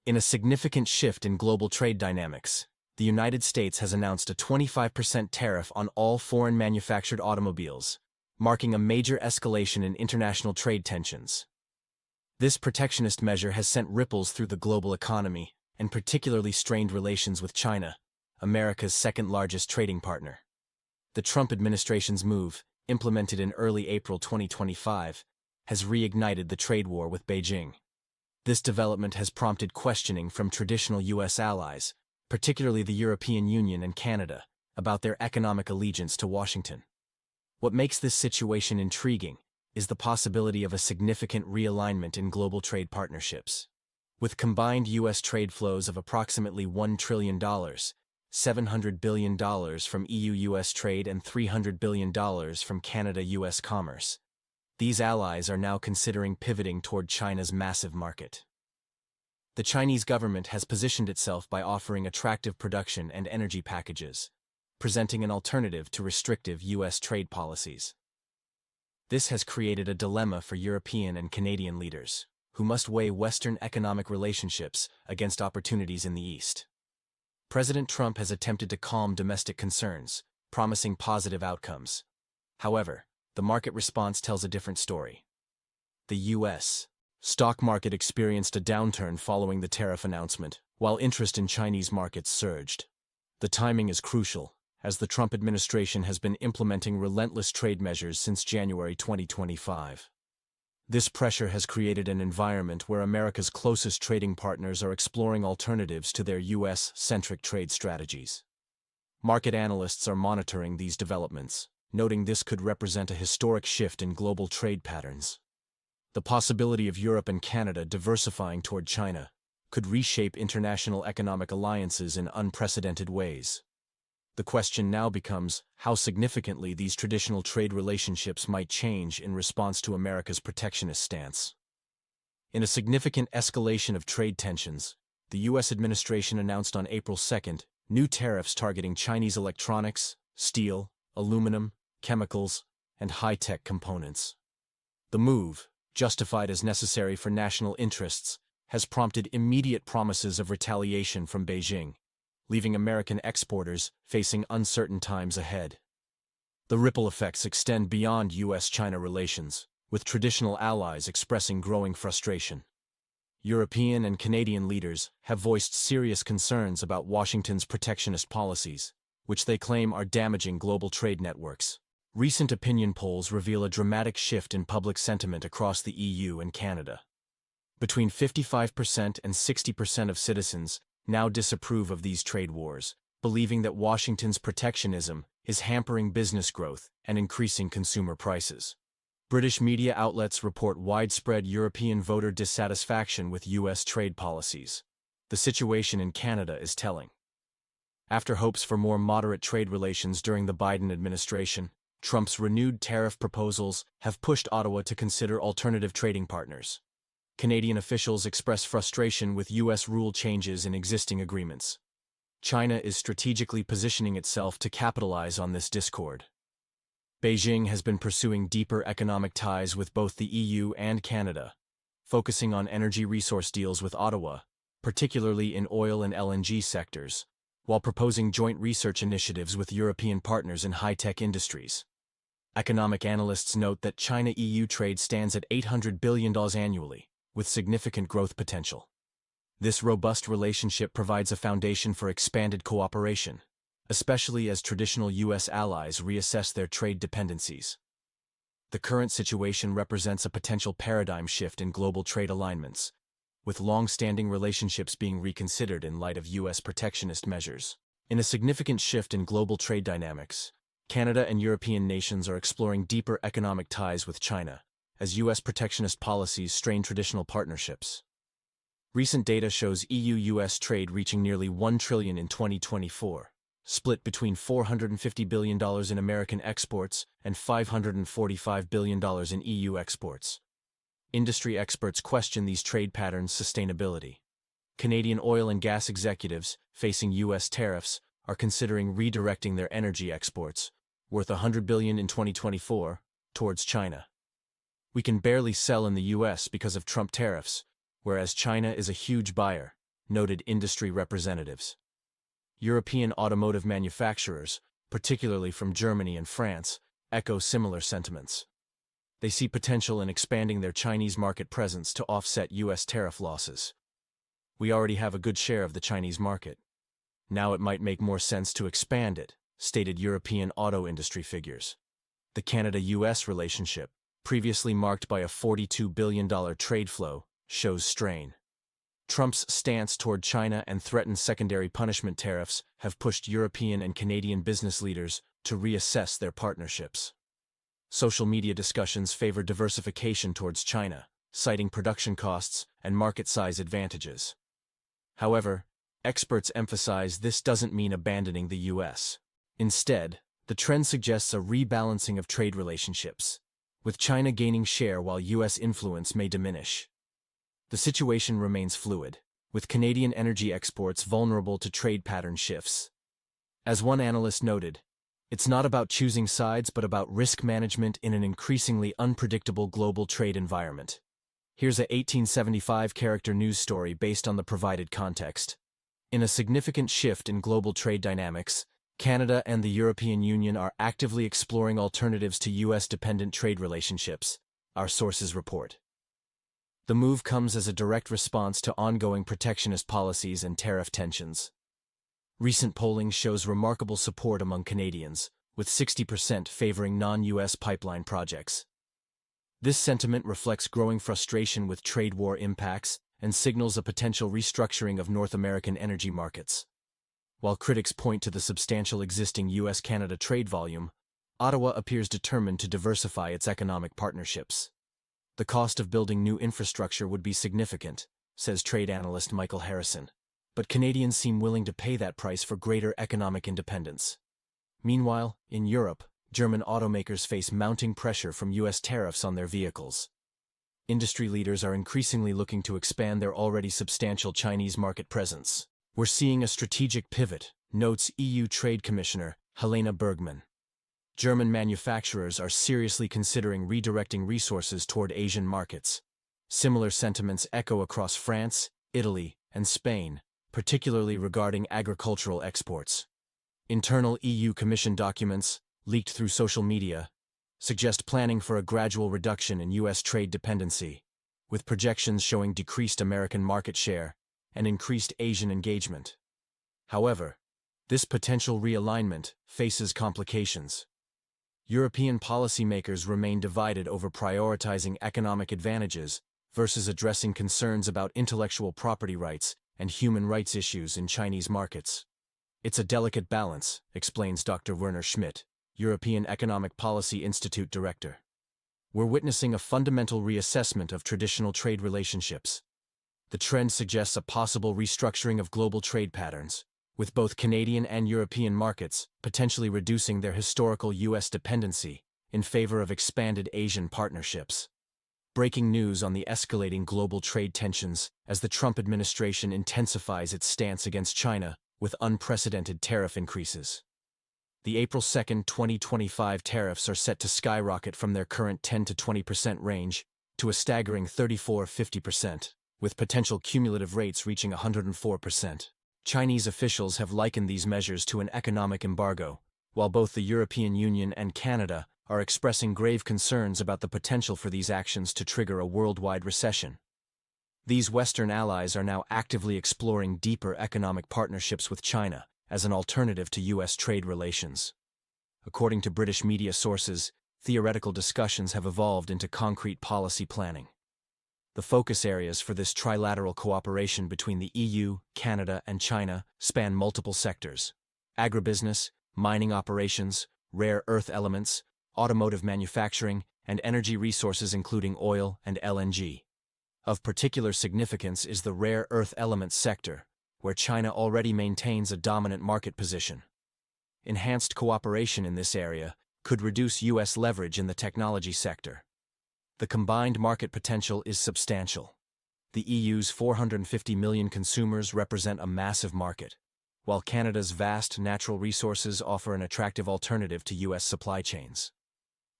In a significant shift in global trade dynamics, the United States has announced a 25% tariff on all foreign manufactured automobiles, marking a major escalation in international trade tensions. This protectionist measure has sent ripples through the global economy and particularly strained relations with China, America's second-largest trading partner. The Trump administration's move, implemented in early April 2025, has reignited the trade war with Beijing. This development has prompted questioning from traditional U.S. allies, particularly the European Union and Canada, about their economic allegiance to Washington. What makes this situation intriguing is the possibility of a significant realignment in global trade partnerships. With combined U.S. trade flows of approximately $1 trillion, $700 billion from EU-US trade and $300 billion from Canada-US commerce, these allies are now considering pivoting toward China's massive market. The Chinese government has positioned itself by offering attractive production and energy packages, presenting an alternative to restrictive U.S. trade policies. This has created a dilemma for European and Canadian leaders, who must weigh Western economic relationships against opportunities in the East. President Trump has attempted to calm domestic concerns, promising positive outcomes. However, the market response tells a different story. The U.S. stock market experienced a downturn following the tariff announcement, while interest in Chinese markets surged. The timing is crucial, as the Trump administration has been implementing relentless trade measures since January 2025. This pressure has created an environment where America's closest trading partners are exploring alternatives to their U.S.-centric trade strategies. Market analysts are monitoring these developments, noting this could represent a historic shift in global trade patterns. The possibility of Europe and Canada diversifying toward China could reshape international economic alliances in unprecedented ways. The question now becomes how significantly these traditional trade relationships might change in response to America's protectionist stance. In a significant escalation of trade tensions, the U.S. administration announced on April 2 new tariffs targeting Chinese electronics, steel, aluminum, chemicals, and high-tech components. The move, justified as necessary for national interests, has prompted immediate promises of retaliation from Beijing, leaving American exporters facing uncertain times ahead. The ripple effects extend beyond U.S.-China relations, with traditional allies expressing growing frustration. European and Canadian leaders have voiced serious concerns about Washington's protectionist policies, which they claim are damaging global trade networks. Recent opinion polls reveal a dramatic shift in public sentiment across the EU and Canada. Between 55% and 60% of citizens now disapprove of these trade wars, believing that Washington's protectionism is hampering business growth and increasing consumer prices. British media outlets report widespread European voter dissatisfaction with U.S. trade policies. The situation in Canada is telling. After hopes for more moderate trade relations during the Biden administration, Trump's renewed tariff proposals have pushed Ottawa to consider alternative trading partners. Canadian officials express frustration with U.S. rule changes in existing agreements. China is strategically positioning itself to capitalize on this discord. Beijing has been pursuing deeper economic ties with both the EU and Canada, focusing on energy resource deals with Ottawa, particularly in oil and LNG sectors, while proposing joint research initiatives with European partners in high-tech industries. Economic analysts note that China-EU trade stands at $800 billion annually, with significant growth potential. This robust relationship provides a foundation for expanded cooperation, especially as traditional U.S. allies reassess their trade dependencies. The current situation represents a potential paradigm shift in global trade alignments, with long-standing relationships being reconsidered in light of U.S. protectionist measures. In a significant shift in global trade dynamics, Canada and European nations are exploring deeper economic ties with China, as U.S. protectionist policies strain traditional partnerships. Recent data shows EU-US trade reaching nearly $1 trillion in 2024, split between $450 billion in American exports and $545 billion in EU exports. Industry experts question these trade patterns' sustainability. Canadian oil and gas executives, facing U.S. tariffs, are considering redirecting their energy exports, worth $100 billion in 2024, towards China. We can barely sell in the U.S. because of Trump tariffs, whereas China is a huge buyer, noted industry representatives. European automotive manufacturers, particularly from Germany and France, echo similar sentiments. They see potential in expanding their Chinese market presence to offset U.S. tariff losses. "We already have a good share of the Chinese market. Now it might make more sense to expand it," stated European auto industry figures. The Canada-U.S. relationship, previously marked by a $42 billion trade flow, shows strain. Trump's stance toward China and threatened secondary punishment tariffs have pushed European and Canadian business leaders to reassess their partnerships. Social media discussions favor diversification towards China, citing production costs and market size advantages. However, experts emphasize this doesn't mean abandoning the U.S. Instead, the trend suggests a rebalancing of trade relationships, with China gaining share while U.S. influence may diminish. The situation remains fluid, with Canadian energy exports vulnerable to trade pattern shifts. As one analyst noted, "It's not about choosing sides but about risk management in an increasingly unpredictable global trade environment." Here's a 1875-character news story based on the provided context. In a significant shift in global trade dynamics, Canada and the European Union are actively exploring alternatives to U.S.-dependent trade relationships, our sources report. The move comes as a direct response to ongoing protectionist policies and tariff tensions. Recent polling shows remarkable support among Canadians, with 60% favoring non-U.S. pipeline projects. This sentiment reflects growing frustration with trade war impacts and signals a potential restructuring of North American energy markets. While critics point to the substantial existing U.S.-Canada trade volume, Ottawa appears determined to diversify its economic partnerships. "The cost of building new infrastructure would be significant," says trade analyst Michael Harrison, "but Canadians seem willing to pay that price for greater economic independence." Meanwhile, in Europe, German automakers face mounting pressure from U.S. tariffs on their vehicles. Industry leaders are increasingly looking to expand their already substantial Chinese market presence. "We're seeing a strategic pivot," notes EU Trade Commissioner Helena Bergman. German manufacturers are seriously considering redirecting resources toward Asian markets. Similar sentiments echo across France, Italy, and Spain, particularly regarding agricultural exports. Internal EU Commission documents, leaked through social media, suggest planning for a gradual reduction in U.S. trade dependency, with projections showing decreased American market share and increased Asian engagement. However, this potential realignment faces complications. European policymakers remain divided over prioritizing economic advantages versus addressing concerns about intellectual property rights and human rights issues in Chinese markets. "It's a delicate balance," explains Dr. Werner Schmidt, European Economic Policy Institute Director. "We're witnessing a fundamental reassessment of traditional trade relationships. The trend suggests a possible restructuring of global trade patterns, with both Canadian and European markets potentially reducing their historical U.S. dependency in favor of expanded Asian partnerships." Breaking news on the escalating global trade tensions as the Trump administration intensifies its stance against China with unprecedented tariff increases. The April 2, 2025 tariffs are set to skyrocket from their current 10 to 20% range to a staggering 34–50%, with potential cumulative rates reaching 104%. Chinese officials have likened these measures to an economic embargo, while both the European Union and Canada are expressing grave concerns about the potential for these actions to trigger a worldwide recession. These Western allies are now actively exploring deeper economic partnerships with China as an alternative to U.S. trade relations. According to British media sources, theoretical discussions have evolved into concrete policy planning. The focus areas for this trilateral cooperation between the EU, Canada, and China span multiple sectors: agribusiness, mining operations, rare earth elements, automotive manufacturing, and energy resources including oil and LNG. Of particular significance is the rare earth elements sector, where China already maintains a dominant market position. Enhanced cooperation in this area could reduce U.S. leverage in the technology sector. The combined market potential is substantial. The EU's 450 million consumers represent a massive market, while Canada's vast natural resources offer an attractive alternative to U.S. supply chains.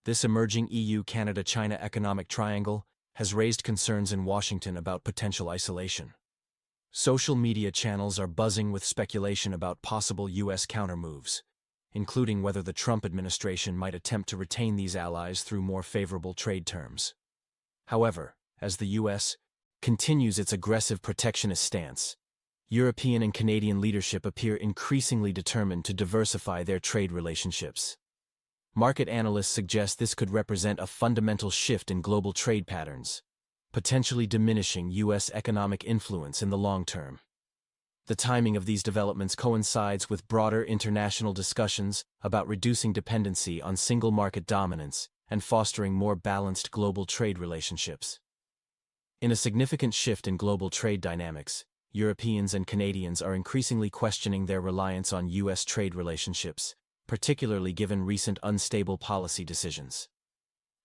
This emerging EU-Canada-China economic triangle has raised concerns in Washington about potential isolation. Social media channels are buzzing with speculation about possible U.S. countermoves, including whether the Trump administration might attempt to retain these allies through more favorable trade terms. However, as the U.S. continues its aggressive protectionist stance, European and Canadian leadership appear increasingly determined to diversify their trade relationships. Market analysts suggest this could represent a fundamental shift in global trade patterns, potentially diminishing U.S. economic influence in the long term. The timing of these developments coincides with broader international discussions about reducing dependency on single market dominance and fostering more balanced global trade relationships. In a significant shift in global trade dynamics, Europeans and Canadians are increasingly questioning their reliance on U.S. trade relationships, particularly given recent unstable policy decisions.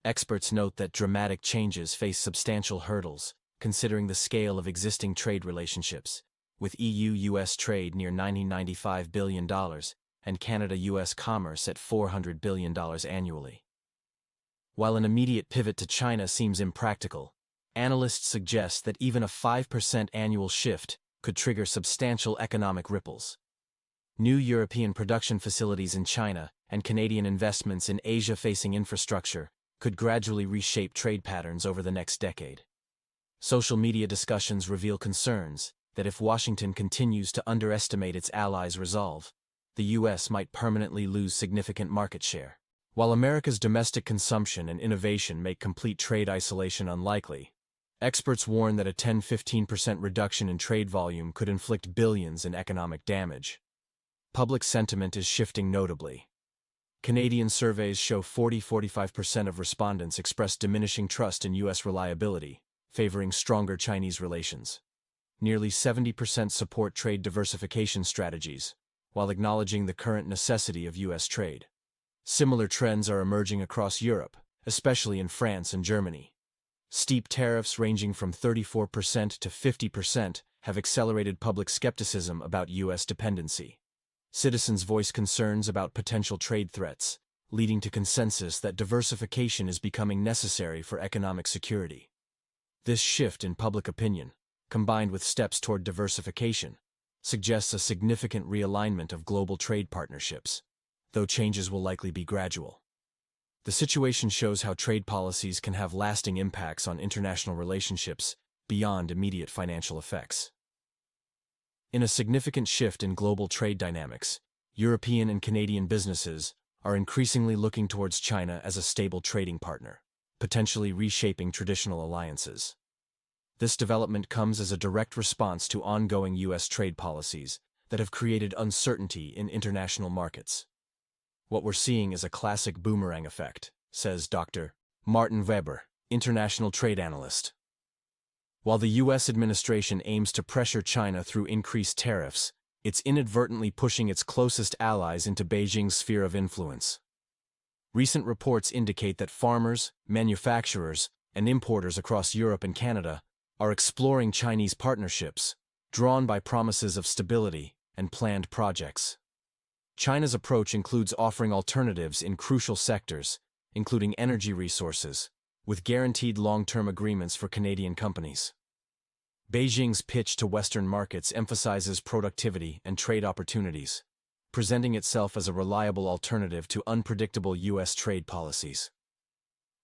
Experts note that dramatic changes face substantial hurdles, considering the scale of existing trade relationships, with EU-US trade near $95 billion and Canada-US commerce at $400 billion annually. While an immediate pivot to China seems impractical, analysts suggest that even a 5% annual shift could trigger substantial economic ripples. New European production facilities in China and Canadian investments in Asia-facing infrastructure could gradually reshape trade patterns over the next decade. Social media discussions reveal concerns that if Washington continues to underestimate its allies' resolve, the U.S. might permanently lose significant market share. While America's domestic consumption and innovation make complete trade isolation unlikely, experts warn that a 10–15% reduction in trade volume could inflict billions in economic damage. Public sentiment is shifting notably. Canadian surveys show 40–45% of respondents express diminishing trust in U.S. reliability, favoring stronger Chinese relations. Nearly 70% support trade diversification strategies, while acknowledging the current necessity of U.S. trade. Similar trends are emerging across Europe, especially in France and Germany. Steep tariffs ranging from 34% to 50% have accelerated public skepticism about U.S. dependency. Citizens voice concerns about potential trade threats, leading to consensus that diversification is becoming necessary for economic security. This shift in public opinion, combined with steps toward diversification, suggests a significant realignment of global trade partnerships, though changes will likely be gradual. The situation shows how trade policies can have lasting impacts on international relationships beyond immediate financial effects. In a significant shift in global trade dynamics, European and Canadian businesses are increasingly looking towards China as a stable trading partner, potentially reshaping traditional alliances. This development comes as a direct response to ongoing U.S. trade policies that have created uncertainty in international markets. What we're seeing is a classic boomerang effect, says Dr. Martin Weber, international trade analyst. While the U.S. administration aims to pressure China through increased tariffs, it's inadvertently pushing its closest allies into Beijing's sphere of influence. Recent reports indicate that farmers, manufacturers, and importers across Europe and Canada are exploring Chinese partnerships, drawn by promises of stability and planned projects. China's approach includes offering alternatives in crucial sectors, including energy resources, with guaranteed long-term agreements for Canadian companies. Beijing's pitch to Western markets emphasizes productivity and trade opportunities, presenting itself as a reliable alternative to unpredictable U.S. trade policies.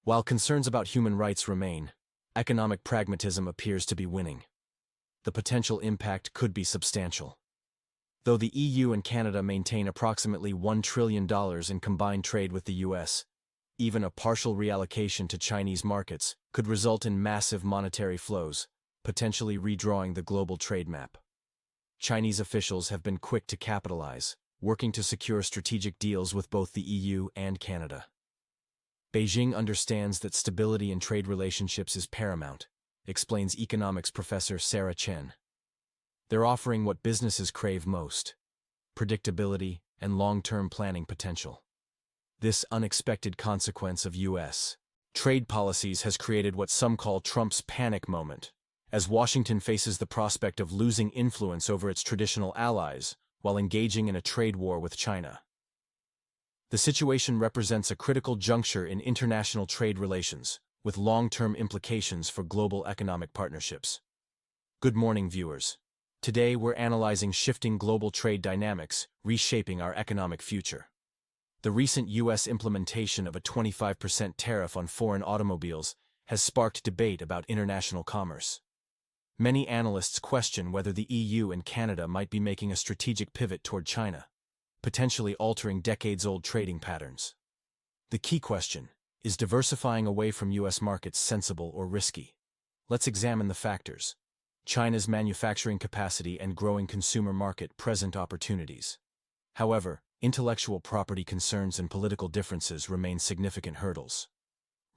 While concerns about human rights remain, economic pragmatism appears to be winning. The potential impact could be substantial. Though the EU and Canada maintain approximately $1 trillion in combined trade with the U.S., even a partial reallocation to Chinese markets could result in massive monetary flows, potentially redrawing the global trade map. Chinese officials have been quick to capitalize, working to secure strategic deals with both the EU and Canada. Beijing understands that stability in trade relationships is paramount, explains economics professor Sarah Chen. They're offering what businesses crave most: predictability and long-term planning potential. This unexpected consequence of U.S. trade policies has created what some call Trump's panic moment, as Washington faces the prospect of losing influence over its traditional allies while engaging in a trade war with China. The situation represents a critical juncture in international trade relations, with long-term implications for global economic partnerships. Good morning, viewers. Today we're analyzing shifting global trade dynamics, reshaping our economic future. The recent U.S. implementation of a 25% tariff on foreign automobiles has sparked debate about international commerce. Many analysts question whether the EU and Canada might be making a strategic pivot toward China, potentially altering decades-old trading patterns. The key question: is diversifying away from U.S. markets sensible or risky? Let's examine the factors. China's manufacturing capacity and growing consumer market present opportunities. However, intellectual property concerns and political differences remain significant hurdles.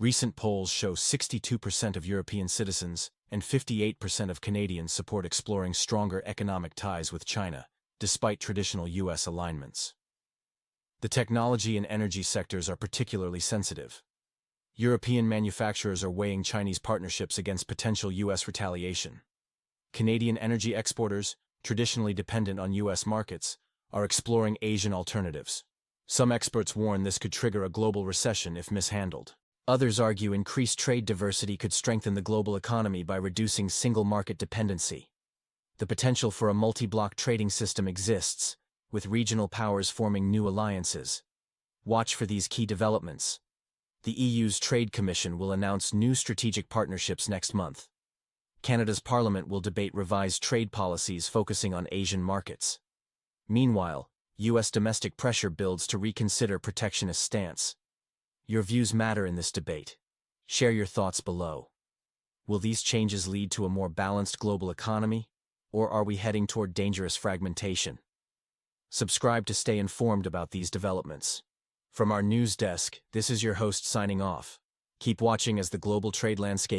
Recent polls show 62% of European citizens and 58% of Canadians support exploring stronger economic ties with China, despite traditional U.S. alignments. The technology and energy sectors are particularly sensitive. European manufacturers are weighing Chinese partnerships against potential U.S. retaliation. Canadian energy exporters, traditionally dependent on U.S. markets, are exploring Asian alternatives. Some experts warn this could trigger a global recession if mishandled. Others argue increased trade diversity could strengthen the global economy by reducing single market dependency. The potential for a multi-block trading system exists, with regional powers forming new alliances. Watch for these key developments. The EU's Trade Commission will announce new strategic partnerships next month. Canada's Parliament will debate revised trade policies focusing on Asian markets. Meanwhile, U.S. domestic pressure builds to reconsider protectionist stance. Your views matter in this debate. Share your thoughts below. Will these changes lead to a more balanced global economy, or are we heading toward dangerous fragmentation? Subscribe to stay informed about these developments. From our news desk, this is your host signing off. Keep watching as the global trade landscape